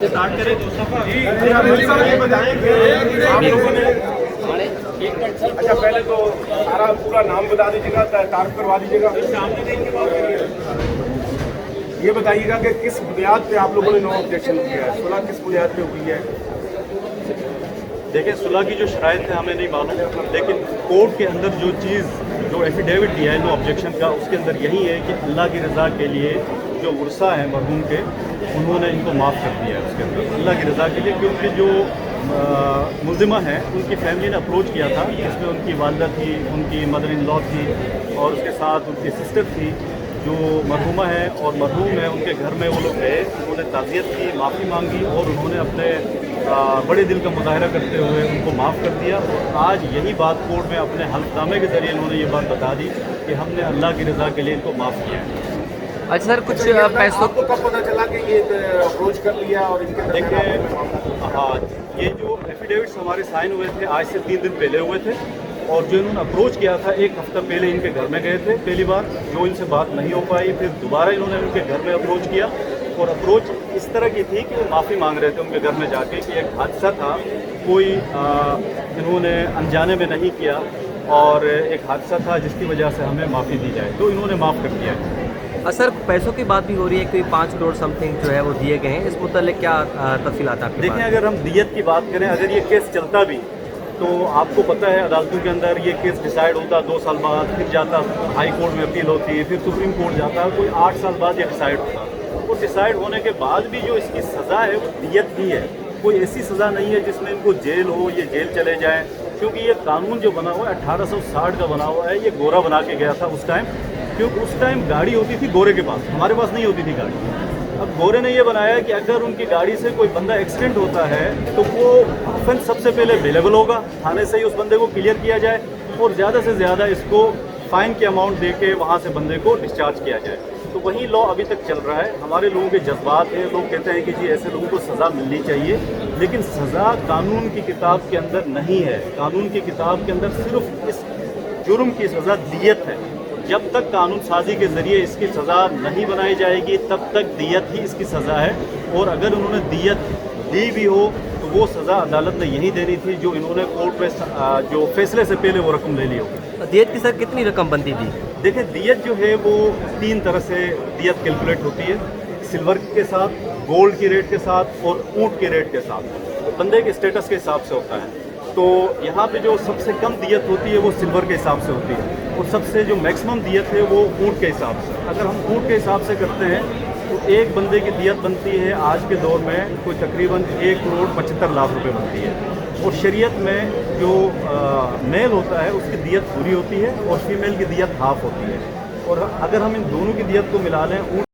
Start करें जी। ये बताएं कि आप लोगों ने अच्छा पहले तो सारा पूरा नाम बता दीजिएगा, तारीफ करवा दीजिएगा। ये बताइएगा कि किस बुनियाद पे आप लोगों ने नो ऑब्जेक्शन किया है, सुलह किस बुनियाद पे हुई है? देखिए, सुलह की जो शराइत है हमें नहीं मालूम, लेकिन कोर्ट के अंदर जो चीज़ जो एफिडेविट दिया है नो ऑब्जेक्शन का, उसके अंदर यही है कि अल्लाह की रज़ा के लिए जो वर्सा है मरहूम के, उन्होंने इनको माफ़ कर दिया है उसके अंदर अल्लाह की रज़ा के लिए। क्योंकि जो मुल्ज़िमा है उनकी फैमिली ने अप्रोच किया था, जिसमें उनकी वालदा थी, उनकी मदर इन लॉ थी और उसके साथ उनकी सिस्टर थी जो मरहूमा है और मरहूम है। उनके घर में वो लोग गए, उन्होंने ताज़ियत की, माफ़ी मांगी और उन्होंने अपने बड़े दिल का मुजाहरा करते हुए उनको माफ़ कर दिया। और आज यही बात कोर्ट में अपने हल्फनामे के ज़रिए इन्होंने ये बात बता दी कि हमने अल्लाह की रज़ा के लिए इनको माफ़ किया है। अच्छा सर, कुछ पैसों आपको कब पता चला कि ये अप्रोच कर लिया और इनके देखिए, हाँ, ये जो एफिडेविट्स हमारे साइन हुए थे आज से 3 दिन पहले हुए थे और जो इन्होंने अप्रोच किया था 1 हफ्ता पहले इनके घर में गए थे पहली बार, जो इनसे बात नहीं हो पाई, फिर दोबारा इन्होंने उनके घर में अप्रोच किया और अप्रोच इस तरह की थी कि वो माफ़ी मांग रहे थे उनके घर में जाके कि एक हादसा था, कोई इन्होंने अनजाने में नहीं किया और एक हादसा था जिसकी वजह से हमें माफ़ी दी जाए, तो इन्होंने माफ़ कर दिया है। सर, पैसों की बात भी हो रही है, कोई 5 करोड़ समथिंग जो है वो दिए गए हैं, इस मुतालिक क्या तफसीलात आपके देखें, पास? अगर हम दियत की बात करें, अगर ये केस चलता भी तो आपको पता है अदालतों के अंदर ये केस डिसाइड होता 2 साल बाद, फिर जाता हाई कोर्ट में अपील होती, फिर सुप्रीम कोर्ट जाता, कोई 8 साल बाद ये डिसाइड होता। और डिसाइड होने के बाद भी जो इसकी सज़ा है वो दियत ही है, कोई ऐसी सज़ा नहीं है जिसमें इनको जेल हो, ये जेल चले जाएँ। क्योंकि ये कानून जो बना हुआ है 1860 का बना हुआ है, ये गोरा बना के गया था उस टाइम, क्योंकि उस टाइम गाड़ी होती थी गोरे के पास, हमारे पास नहीं होती थी गाड़ी। अब गोरे ने ये बनाया कि अगर उनकी गाड़ी से कोई बंदा एक्सीडेंट होता है तो वो ऑफेंस सबसे पहले अवेलेबल होगा, थाने से ही उस बंदे को क्लियर किया जाए और ज़्यादा से ज़्यादा इसको फ़ाइन की अमाउंट दे के वहाँ से बंदे को डिस्चार्ज किया जाए। तो वही लॉ अभी तक चल रहा है। हमारे लोगों के जज्बात हैं, लोग कहते हैं कि जी ऐसे लोगों को सज़ा मिलनी चाहिए, लेकिन सज़ा कानून की किताब के अंदर नहीं है। कानून की किताब के अंदर सिर्फ इस जुर्म की सज़ा दियत है। जब तक कानून साजी के ज़रिए इसकी सज़ा नहीं बनाई जाएगी तब तक दियत ही इसकी सज़ा है। और अगर उन्होंने दियत दी भी हो तो वो सज़ा अदालत ने यही देनी थी जो इन्होंने कोर्ट में जो फैसले से पहले वो रकम ले ली हो। दियत की सर कितनी रकम बनती थी? देखिए, दियत जो है वो 3 तरह से दियत कैलकुलेट होती है, सिल्वर के साथ, गोल्ड की रेट के साथ और ऊँट के रेट के साथ, बंदे के स्टेटस के हिसाब से होता है। तो यहाँ पे जो सबसे कम दियत होती है वो सिल्वर के हिसाब से होती है और सबसे जो मैक्सिमम दियत है वो ऊँट के हिसाब से। अगर हम ऊँट के हिसाब से करते हैं तो एक बंदे की दियत बनती है आज के दौर में कोई तकरीबन 1 करोड़ 75 लाख रुपए बनती है। और शरीयत में जो मेल होता है उसकी दियत पूरी होती है और फीमेल की दियत हाफ होती है। और अगर हम इन दोनों की दियत को मिला लें, ऊँट